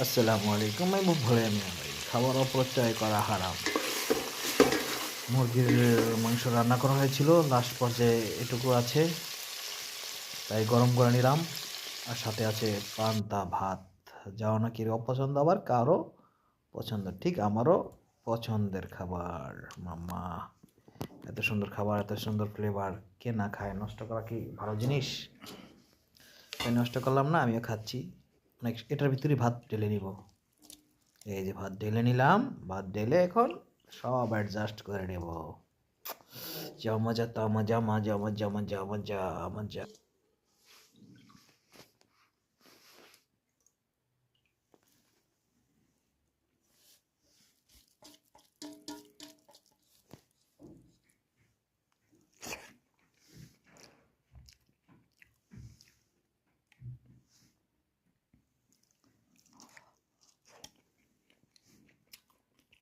আসসালামু আলাইকুম। আমি মুখ ভরে আমি ভাই খাবার অপচয় করা হারাম। মুরগির মাংস রান্না করা হয়েছিল, লাস্ট পর্যায়ে এটুকু আছে, তাই গরম করে নিলাম। আর সাথে আছে পান্তা ভাত, যা অনেকের অপছন্দ আবার কারো পছন্দ, ঠিক আমারও পছন্দের খাবার। মাম্মা, এত সুন্দর খাবার, এত সুন্দর ফ্লেভার, কে না খায়? নষ্ট করা কি ভালো জিনিস? তাই নষ্ট করলাম না, আমিও খাচ্ছি। এটার ভিতরে ভাত ঢেলে নিব। এই যে ভাত ঢেলে নিলাম, ভাত ঢেলে এখন সব অ্যাডজাস্ট করে নেব। যা মজা তা মজা, মজা মজা মজা মজা মজা।